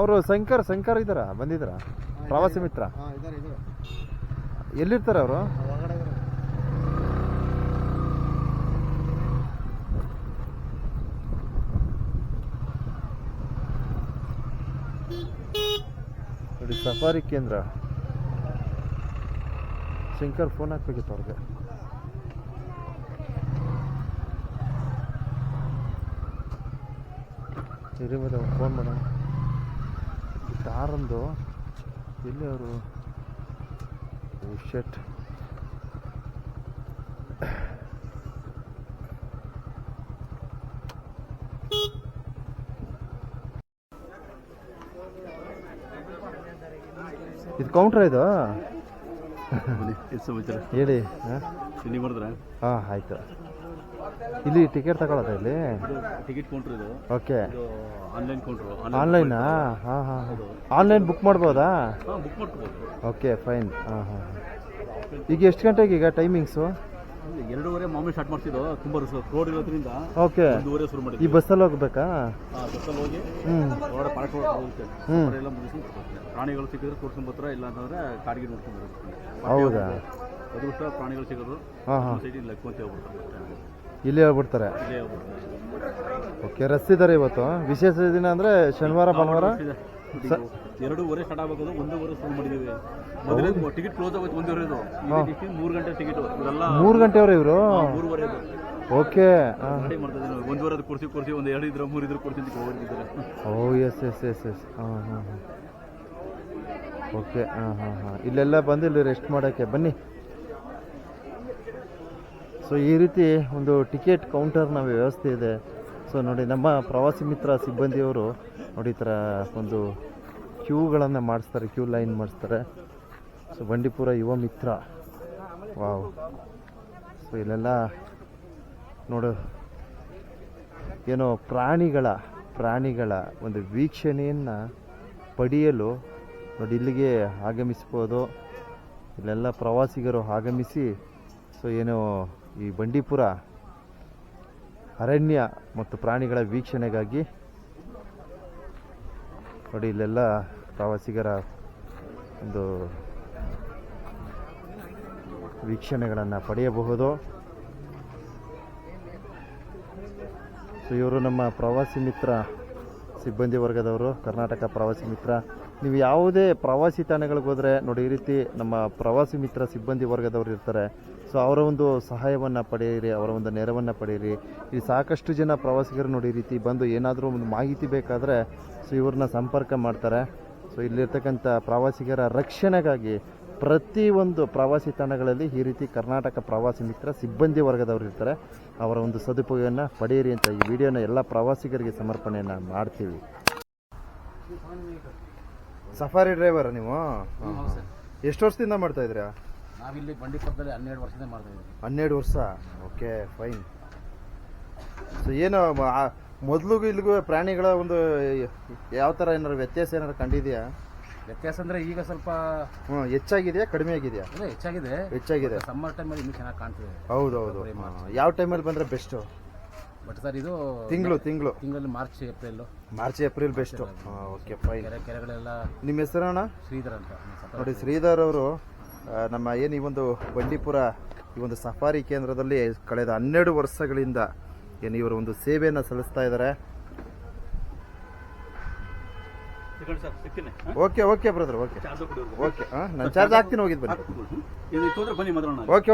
ಅವರು ಶಂಕರ್ ಇದ್ದಾರಾ, ಬಂದಿದ್ದಾರಾ ಪ್ರವಾಸಿ ಮಿತ್ರ? ಎಲ್ಲಿರ್ತಾರೆ ಅವರು? ನೋಡಿ ಸಫಾರಿ ಕೇಂದ್ರ. ಶಂಕರ್ ಫೋನ್ ಹಾಕ್ಬೇಕಿತ್ತು ಅವ್ರಿಗೆ. ಇರಿ ಮತ್ತೆ ಫೋನ್ ಮಾಡೋಣ. ಕಾರೊಂದು ಎಲ್ಲಿ ಅವರು? ಶೆಟ್ ಇದು ಕೌಂಟ್ರ ಇದು? ಹೇಳಿ. ಹಾಂ ಆಯ್ತು. ಇಲ್ಲಿ ಟಿಕೆಟ್ ತಗೊಳ್ಳೋದ? ಇಲ್ಲಿ ಟಿಕೆಟ್ ಕೌಂಟರ್ ಇದು. ಓಕೆ. Online counter. ಆನ್ಲೈನಾ? ಹಾಂ ಹಾಂ ಹಾಂ. ಆನ್ಲೈನ್ ಬುಕ್ ಮಾಡ್ಬೋದಾ? ಬುಕ್ ಮಾಡ್ಕೋಬೋದು. Okay fine. ಹಾಂ ಹಾಂ. ಈಗ ಎಷ್ಟು ಗಂಟೆಗೆ ಈಗ ಟೈಮಿಂಗ್ಸು? 2:30 ಮಾಮೂಲಿ ಸ್ಟಾರ್ಟ್ ಮಾಡ್ತಿದ್ದೋ. ತುಂಬ ರೋಡ್ ಇರೋದ್ರಿಂದ ಓಕೆ 2:30 ಶುರು ಮಾಡಿ. ಈ ಬಸ್ಸಲ್ಲಿ ಹೋಗ್ಬೇಕಾ? ಬಸ್ಸಲ್ಲಿ ಹೋಗಿ ರೋಡ್ ಪಾರ್ಕ್ ಹೋಗುತ್ತೆ. ಎಲ್ಲ ಮುಗಿಸಿ ಪ್ರಾಣಿಗಳು ಸಿಕ್ಕಿದ್ರೆ ಕೂರ್ಸ್ಕೊಂಡು ಬರ್ತಾರೆ, ಇಲ್ಲ ಅಂತಂದ್ರೆ ಕಾಡಿಗೆ ನೋಡ್ಕೊಂಡು ಬರುತ್ತೆ. ಹೌದಾ? ಅದೃಷ್ಟ ಪ್ರಾಣಿಗಳು ಸಿಗೋದು. ಹಾಂ ಹಾಂ. ಸೈಡ್ ಲೆಕ್ಕ ಹೋಗ್ಬಿಡ್ತಾರೆ. ಇಲ್ಲಿ ಹೇಳ್ಬಿಡ್ತಾರೆ. ಓಕೆ. ರಸ್ ಇದ್ದಾರೆ ಇವತ್ತು. ವಿಶೇಷ ದಿನ ಅಂದರೆ ಶನಿವಾರ ಭಾನುವಾರ. 2:30 ಸ್ಟಾರ್ಟ್ ಆಗಬೇಕು. 1:30 ಶುರು ಮಾಡಿದ್ದೀವಿ. ಟಿಕೆಟ್ ಕ್ಲೋಸ್ ಆಗೋದು 1:30. 3 ಗಂಟೆ ಟಿಕೆಟ್. ಇವೆಲ್ಲ 3 ಗಂಟೆಯವರು ಇವರು? 3:30. ಓಕೆ. ಮಾಡ್ತಾ 1:30 ಕುರ್ಸಿ ಒಂದು 2 ಇದ್ರೆ 3 ಇದ್ರೆ ಕುರ್ಸಿ ಅಂತ ಹೋಗಿದ್ದಾರೆ. ಓ ಎಸ್ ಎಸ್ ಎಸ್ ಎಸ್. ಹಾಂ ಹಾಂ ಹಾಂ. ಓಕೆ. ಹಾಂ ಹಾಂ ಹಾಂ. ಇಲ್ಲೆಲ್ಲ ಬಂದು ಇಲ್ಲಿ ರೆಸ್ಟ್ ಮಾಡೋಕ್ಕೆ ಬನ್ನಿ. ಸೊ ಈ ರೀತಿ ಒಂದು ಟಿಕೆಟ್ ಕೌಂಟರ್ನ ವ್ಯವಸ್ಥೆ ಇದೆ. ಸೊ ನೋಡಿ, ನಮ್ಮ ಪ್ರವಾಸಿ ಮಿತ್ರ ಸಿಬ್ಬಂದಿಯವರು ನೋಡಿ ಈ ಥರ ಒಂದು ಕ್ಯೂಗಳನ್ನು ಮಾಡಿಸ್ತಾರೆ, ಕ್ಯೂ ಲೈನ್ ಮಾಡಿಸ್ತಾರೆ. ಸೊ ಬಂಡೀಪುರ ಯುವ ಮಿತ್ರ. ವಾವ್. ಸೊ ಇಲ್ಲೆಲ್ಲ ನೋಡು, ಏನೋ ಪ್ರಾಣಿಗಳ ಒಂದು ವೀಕ್ಷಣೆಯನ್ನು ಪಡೆಯಲು ನೋಡಿ ಇಲ್ಲಿಗೆ ಆಗಮಿಸ್ಬೋದು. ಇಲ್ಲೆಲ್ಲ ಪ್ರವಾಸಿಗರು ಆಗಮಿಸಿ ಸೊ ಏನೋ ಈ ಬಂಡೀಪುರ ಅರಣ್ಯ ಮತ್ತು ಪ್ರಾಣಿಗಳ ವೀಕ್ಷಣೆಗಾಗಿ ನೋಡಿ ಇಲ್ಲೆಲ್ಲ ಪ್ರವಾಸಿಗರ ಒಂದು ವೀಕ್ಷಣೆಗಳನ್ನು ಪಡೆಯಬಹುದು. ಸೊ ಇವರು ನಮ್ಮ ಪ್ರವಾಸಿ ಮಿತ್ರ ಸಿಬ್ಬಂದಿ ವರ್ಗದವರು, ಕರ್ನಾಟಕ ಪ್ರವಾಸಿ ಮಿತ್ರ. ನೀವು ಯಾವುದೇ ಪ್ರವಾಸಿ ತಾಣಗಳಿಗೆ ಹೋದರೆ ನೋಡಿ ಈ ರೀತಿ ನಮ್ಮ ಪ್ರವಾಸಿ ಮಿತ್ರ ಸಿಬ್ಬಂದಿ ವರ್ಗದವರು ಇರ್ತಾರೆ. ಸೊ ಅವರ ಒಂದು ಸಹಾಯವನ್ನು ಪಡೆಯಿರಿ, ಅವರ ಒಂದು ನೆರವನ್ನು ಪಡೆಯಿರಿ. ಇಲ್ಲಿ ಸಾಕಷ್ಟು ಜನ ಪ್ರವಾಸಿಗರು ನೋಡಿ ಈ ರೀತಿ ಬಂದು ಏನಾದರೂ ಒಂದು ಮಾಹಿತಿ ಬೇಕಾದರೆ ಸೊ ಇವ್ರನ್ನ ಸಂಪರ್ಕ ಮಾಡ್ತಾರೆ. ಸೊ ಇಲ್ಲಿರ್ತಕ್ಕಂಥ ಪ್ರವಾಸಿಗರ ರಕ್ಷಣೆಗಾಗಿ ಪ್ರತಿಯೊಂದು ಪ್ರವಾಸಿ ತಾಣಗಳಲ್ಲಿ ಈ ರೀತಿ ಕರ್ನಾಟಕ ಪ್ರವಾಸಿ ಮಿತ್ರ ಸಿಬ್ಬಂದಿ ವರ್ಗದವರು ಇರ್ತಾರೆ. ಅವರ ಒಂದು ಸದುಪಯೋಗವನ್ನು ಪಡೆಯಿರಿ ಅಂತ ಈ ವಿಡಿಯೋನ ಎಲ್ಲ ಪ್ರವಾಸಿಗರಿಗೆ ಸಮರ್ಪಣೆಯನ್ನು ಮಾಡ್ತೀವಿ. ಸಫಾರಿ ಡ್ರೈವರ್ ನೀವು? ಎಷ್ಟು ವರ್ಷದಿಂದ ಮಾಡ್ತಾ ಇದ್ದೀರಾ? ನಾವಿಲ್ಲಿ ಬಂಡೀಪುರದಲ್ಲಿ 12 ವರ್ಷದಿಂದ ಮಾಡ್ತಾ ಇದ್ದೀವಿ. 12 ವರ್ಷ. Okay fine. ಸೊ ಏನು ಮೊದಲಿಗೂ ಇಲ್ಲಿಗೂ ಪ್ರಾಣಿಗಳ ಒಂದು ಯಾವ ಥರ ಏನಾದ್ರು ವ್ಯತ್ಯಾಸ ಏನಾದ್ರು ಕಂಡಿದೆಯಾ? ವ್ಯತ್ಯಾಸ ಅಂದರೆ ಈಗ ಸ್ವಲ್ಪ ಹೆಚ್ಚಾಗಿದೆಯಾ ಕಡಿಮೆ ಆಗಿದೆಯಾ? ಹೆಚ್ಚಾಗಿದೆ. ಸಮ್ಮರ್ ಟೈಮಲ್ಲಿ ಇನ್ನೂ ಚೆನ್ನಾಗಿ ಕಾಣ್ತಿದೆ. ಹೌದೌದು. ಯಾವ ಟೈಮಲ್ಲಿ ಬಂದರೆ ಬೆಸ್ಟು? ಬಟ್ ಸರ್ ಇದು ತಿಂಗಳಲ್ಲಿ March April best. Okay fine. ಕೆರೆಗಳೆಲ್ಲ. ನಿಮ್ಮ ಹೆಸರಣ್ಣ? ಶ್ರೀಧರ್ ಅಂತ. ನೋಡಿ ಶ್ರೀಧರ್ ಅವರು ನಮ್ಮ ಏನು ಈ ಒಂದು ಬಂಡೀಪುರ ಈ ಒಂದು ಸಫಾರಿ ಕೇಂದ್ರದಲ್ಲಿ ಕಳೆದ 12 ವರ್ಷಗಳಿಂದ ಏನು ಇವರು ಒಂದು ಸೇವೆಯನ್ನು ಸಲ್ಲಿಸ್ತಾ ಇದ್ದಾರೆ. Okay brother. ಓಕೆ ನಾನು ಚಾರ್ಜ್ ಹಾಕ್ತೀನಿ, ಹೋಗಿದ್ದು ಬನ್ನಿ. ಓಕೆ.